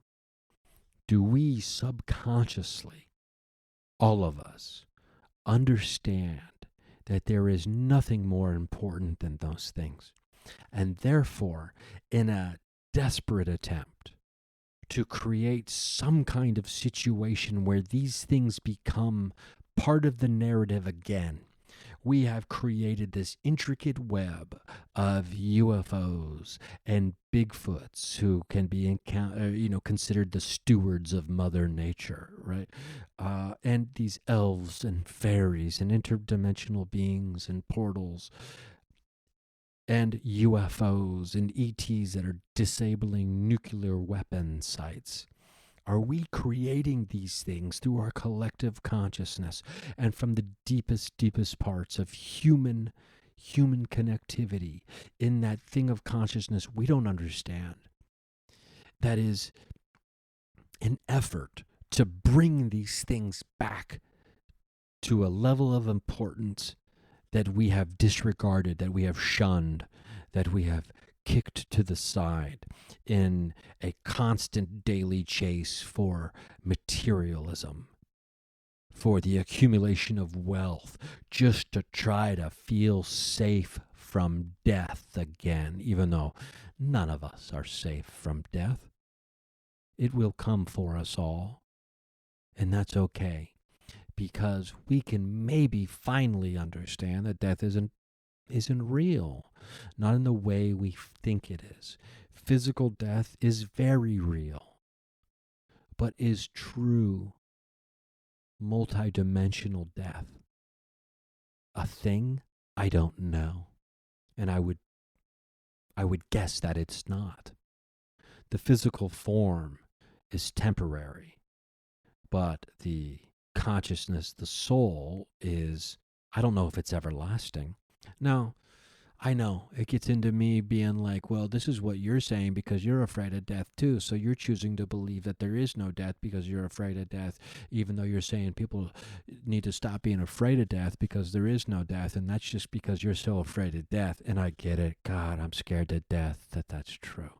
Do we subconsciously, all of us, understand that there is nothing more important than those things? And therefore, in a desperate attempt to create some kind of situation where these things become part of the narrative again, we have created this intricate web of UFOs and Bigfoots who can be considered the stewards of Mother Nature, right? And these elves and fairies and interdimensional beings and portals and UFOs and ETs that are disabling nuclear weapon sites. Are we creating these things through our collective consciousness and from the deepest parts of human connectivity in that thing of consciousness we don't understand? That is an effort to bring these things back to a level of importance that we have disregarded, that we have shunned, that we have kicked to the side in a constant daily chase for materialism, for the accumulation of wealth, just to try to feel safe from death again, even though none of us are safe from death. It will come for us all, and that's okay, because we can maybe finally understand that death isn't real, not in the way we think it is. Physical death is very real, but is true multidimensional death a thing? I don't know, and I would guess that it's not. The physical form is temporary, but the consciousness, the soul, is, I don't know if it's everlasting. Now, I know it gets into me being like, well, this is what you're saying because you're afraid of death too. So you're choosing to believe that there is no death because you're afraid of death, even though you're saying people need to stop being afraid of death because there is no death. And that's just because you're so afraid of death. And I get it. God, I'm scared to death that's true.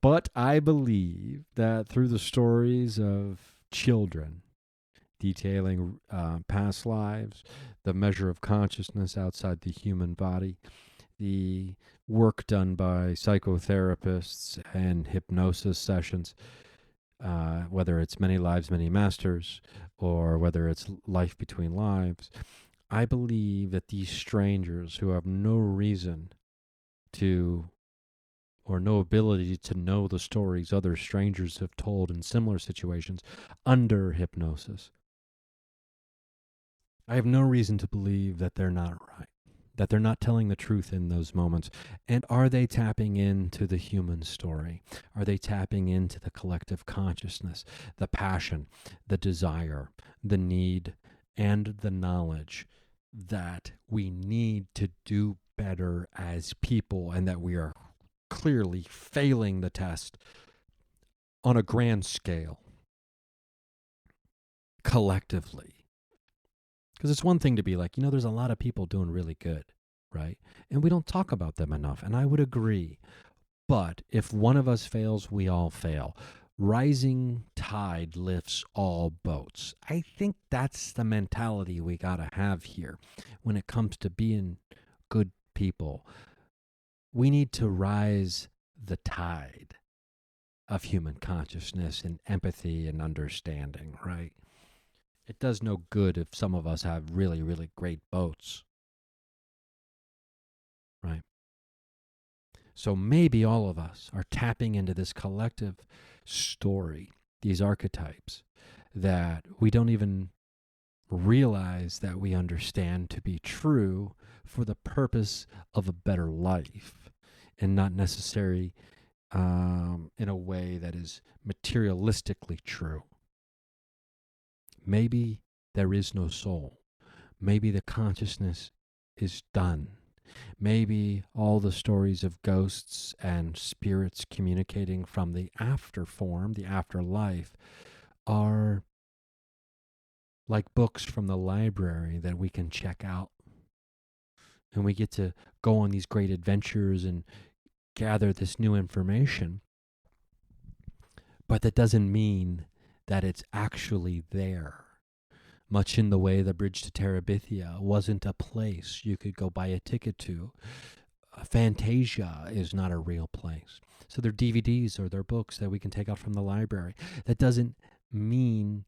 But I believe that through the stories of children detailing past lives, the measure of consciousness outside the human body, the work done by psychotherapists and hypnosis sessions, whether it's Many Lives, Many Masters, or whether it's Life Between Lives, I believe that these strangers who have no reason to, or no ability to know the stories other strangers have told in similar situations under hypnosis, I have no reason to believe that they're not right, that they're not telling the truth in those moments. And are they tapping into the human story? Are they tapping into the collective consciousness, the passion, the desire, the need, and the knowledge that we need to do better as people, and that we are clearly failing the test on a grand scale, collectively? Because it's one thing to be like, there's a lot of people doing really good, right? And we don't talk about them enough. And I would agree. But if one of us fails, we all fail. Rising tide lifts all boats. I think that's the mentality we got to have here when it comes to being good people. We need to rise the tide. of human consciousness and empathy and understanding, right? It does no good if some of us have really, really great boats, right? So maybe all of us are tapping into this collective story, these archetypes that we don't even realize that we understand to be true for the purpose of a better life and not necessarily in a way that is materialistically true. Maybe there is no soul. Maybe the consciousness is done. Maybe all the stories of ghosts and spirits communicating from the after form, the afterlife, are like books from the library that we can check out. And we get to go on these great adventures and gather this new information. But that doesn't mean that it's actually there. Much in the way the Bridge to Terabithia wasn't a place you could go buy a ticket to. Fantasia is not a real place. So they're DVDs or they're books that we can take out from the library. That doesn't mean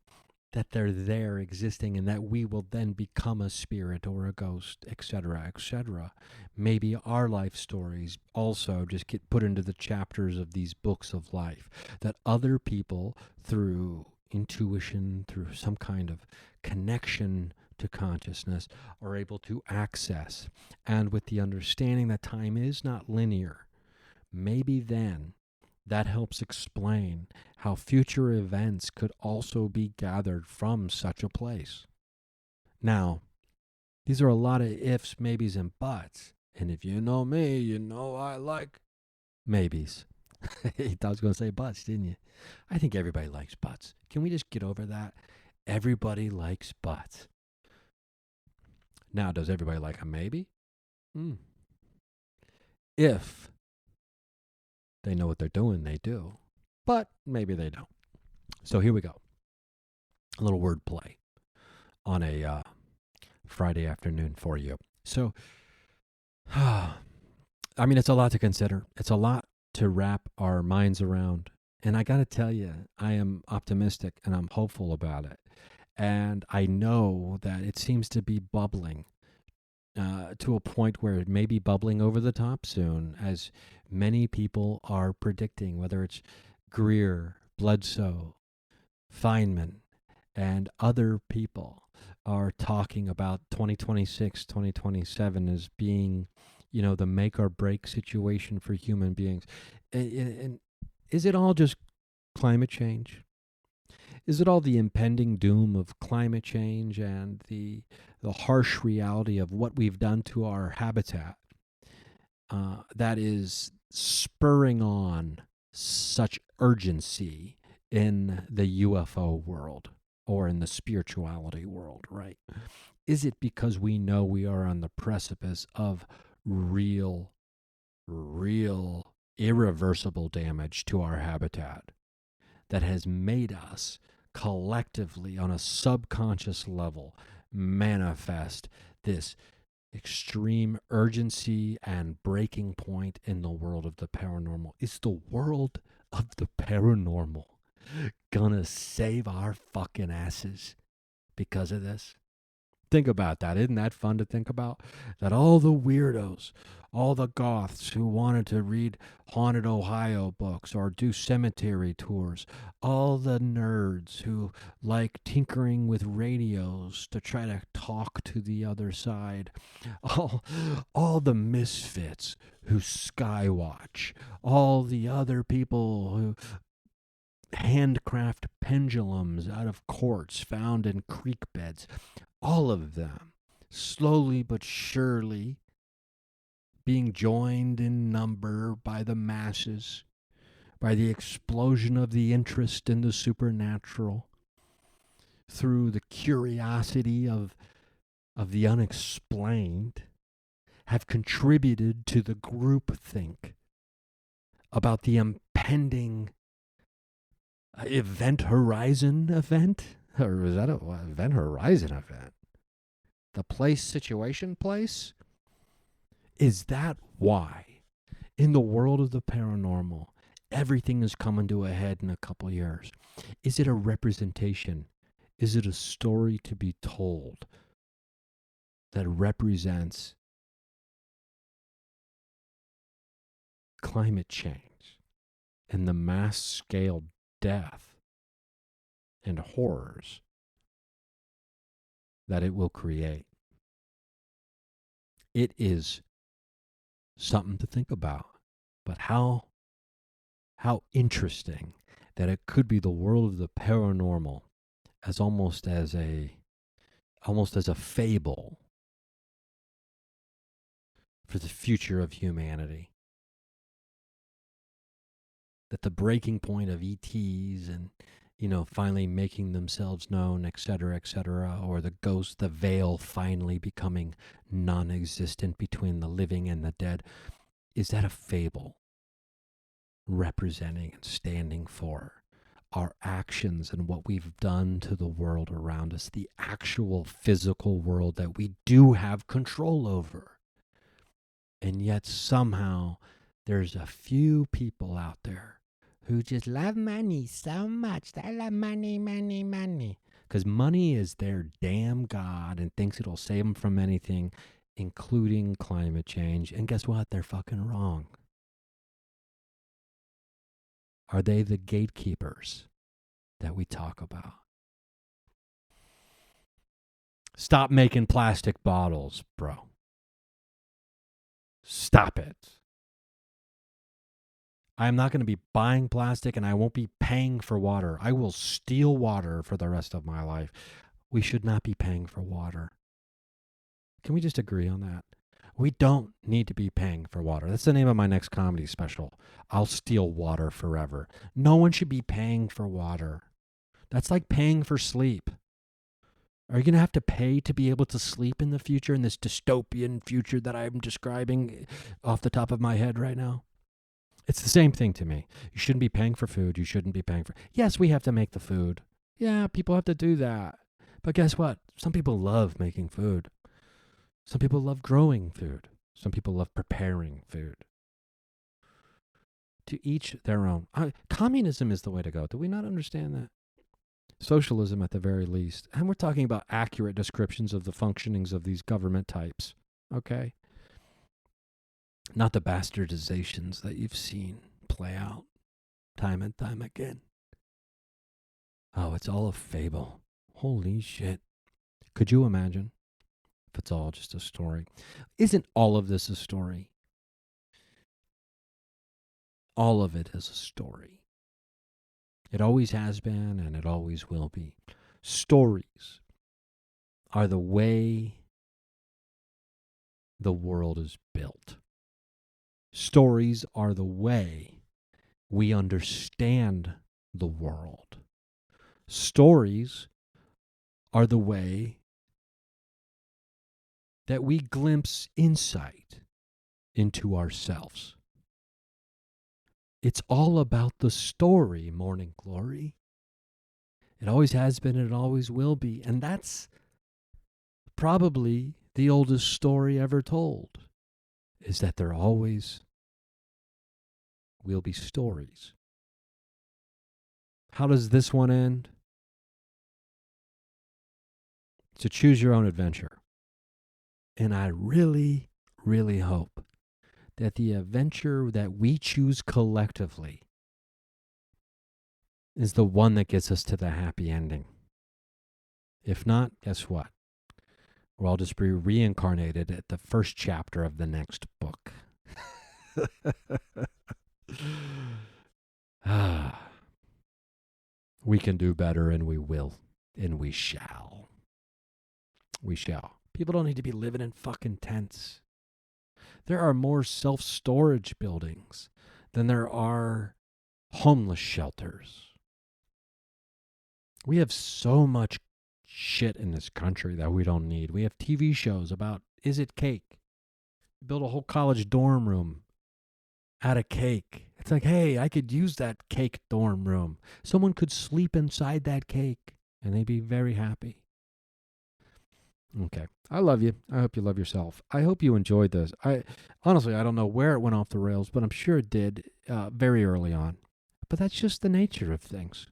that they're there existing and that we will then become a spirit or a ghost, etc., etc. Maybe our life stories also just get put into the chapters of these books of life that other people, through intuition, through some kind of connection to consciousness, are able to access. And with the understanding that time is not linear, maybe then that helps explain how future events could also be gathered from such a place. Now, these are a lot of ifs, maybes, and buts. And if you know me, you know I like maybes. I was going to say buts, didn't you? I think everybody likes butts. Can we just get over that? Everybody likes butts. Now, does everybody like a maybe? If they know what they're doing, they do. But maybe they don't. So here we go. A little wordplay on a Friday afternoon for you. So, I mean, it's a lot to consider. It's a lot to wrap our minds around. And I got to tell you, I am optimistic and I'm hopeful about it. And I know that it seems to be bubbling to a point where it may be bubbling over the top soon, as many people are predicting, whether it's Greer, Bledsoe, Feynman, and other people are talking about 2026, 2027 as being, the make or break situation for human beings. And is it all just climate change? Is it all the impending doom of climate change and the harsh reality of what we've done to our habitat that is spurring on such urgency in the UFO world or in the spirituality world, right? Is it because we know we are on the precipice of real, irreversible damage to our habitat that has made us collectively on a subconscious level manifest this extreme urgency and breaking point in the world of the paranormal? Is the world of the paranormal gonna save our fucking asses because of this? Think about that. Isn't that fun to think about? That all the weirdos, all the goths who wanted to read Haunted Ohio books or do cemetery tours, all the nerds who like tinkering with radios to try to talk to the other side, all the misfits who skywatch, all the other people who handcraft pendulums out of quartz found in creek beds, all of them, slowly but surely, being joined in number by the masses, by the explosion of the interest in the supernatural, through the curiosity of the unexplained, have contributed to the groupthink about the impending Event Horizon event? Or is that a Event Horizon event? The place, situation, place? Is that why, in the world of the paranormal, everything is coming to a head in a couple years? Is it a representation? Is it a story to be told that represents climate change and the mass scale death and horrors that it will create? It is something to think about. But how interesting that it could be the world of the paranormal as almost as a fable for the future of humanity. That the breaking point of ETs and, finally making themselves known, et cetera, or the ghost, the veil finally becoming non-existent between the living and the dead, is that a fable representing and standing for our actions and what we've done to the world around us, the actual physical world that we do have control over? And yet somehow there's a few people out there who just love money so much. They love money, money, money. Because money is their damn god and thinks it'll save them from anything, including climate change. And guess what? They're fucking wrong. Are they the gatekeepers that we talk about? Stop making plastic bottles, bro. Stop it. I am not going to be buying plastic, and I won't be paying for water. I will steal water for the rest of my life. We should not be paying for water. Can we just agree on that? We don't need to be paying for water. That's the name of my next comedy special. I'll steal water forever. No one should be paying for water. That's like paying for sleep. Are you going to have to pay to be able to sleep in the future, in this dystopian future that I'm describing off the top of my head right now? It's the same thing to me. You shouldn't be paying for food. You shouldn't be paying for... Yes, we have to make the food. Yeah, people have to do that. But guess what? Some people love making food. Some people love growing food. Some people love preparing food. To each their own. Communism is the way to go. Do we not understand that? Socialism at the very least. And we're talking about accurate descriptions of the functionings of these government types. Okay? Not the bastardizations that you've seen play out time and time again. Oh, it's all a fable. Holy shit. Could you imagine if it's all just a story? Isn't all of this a story? All of it is a story. It always has been and it always will be. Stories are the way the world is built. Stories are the way we understand the world. Stories are the way that we glimpse insight into ourselves. It's all about the story, Morning Glory. It always has been and it always will be. And that's probably the oldest story ever told, is that there always will be stories. How does this one end? To choose your own adventure. And I really, really hope that the adventure that we choose collectively is the one that gets us to the happy ending. If not, guess what? We'll all just be reincarnated at the first chapter of the next book. We can do better, and we will, and we shall. We shall. People don't need to be living in fucking tents. There are more self-storage buildings than there are homeless shelters. We have so much shit in this country that we don't need. We have TV shows about, is it cake? Build a whole college dorm room out of cake. It's like, hey, I could use that cake dorm room. Someone could sleep inside that cake and they'd be very happy. Okay. I love you. I hope you love yourself. I hope you enjoyed this. I honestly, I don't know where it went off the rails, but I'm sure it did very early on. But that's just the nature of things.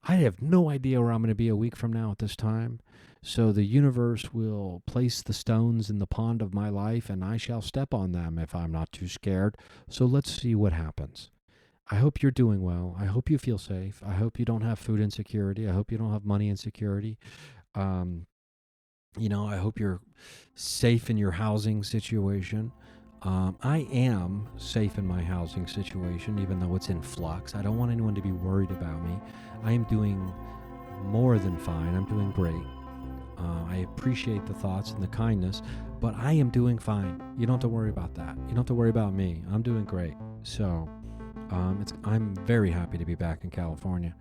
I have no idea where I'm going to be a week from now at this time. So the universe will place the stones in the pond of my life, and I shall step on them if I'm not too scared. So let's see what happens. I hope you're doing well. I hope you feel safe. I hope you don't have food insecurity. I hope you don't have money insecurity. Um, I hope you're safe in your housing situation. I am safe in my housing situation, even though it's in flux. I don't want anyone to be worried about me. I am doing more than fine. I'm doing great. I appreciate the thoughts and the kindness, but I am doing fine. You don't have to worry about that. You don't have to worry about me. I'm doing great. So I'm very happy to be back in California.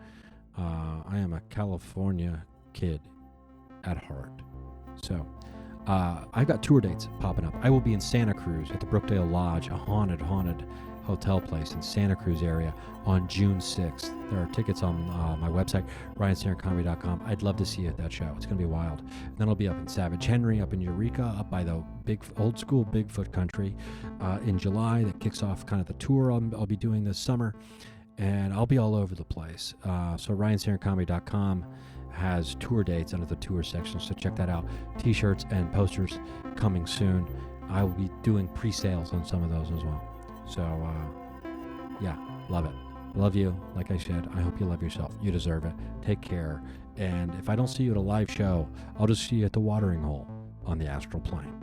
I am a California kid at heart. So I've got tour dates popping up. I will be in Santa Cruz at the Brookdale Lodge, a haunted hotel place in Santa Cruz area on June 6th. There are tickets on my website, ryanstannercomedy.com. I'd love to see you at that show. It's going to be wild. And then I'll be up in Savage Henry, up in Eureka, up by the big old school Bigfoot country in July. That kicks off kind of the tour I'll be doing this summer. And I'll be all over the place. So ryanstannercomedy.com has tour dates under the tour section, so check that out. T-shirts and posters coming soon. I will be doing pre-sales on some of those as well. So, yeah, love it. Love you. Like I said, I hope you love yourself. You deserve it. Take care. And if I don't see you at a live show, I'll just see you at the watering hole on the astral plane.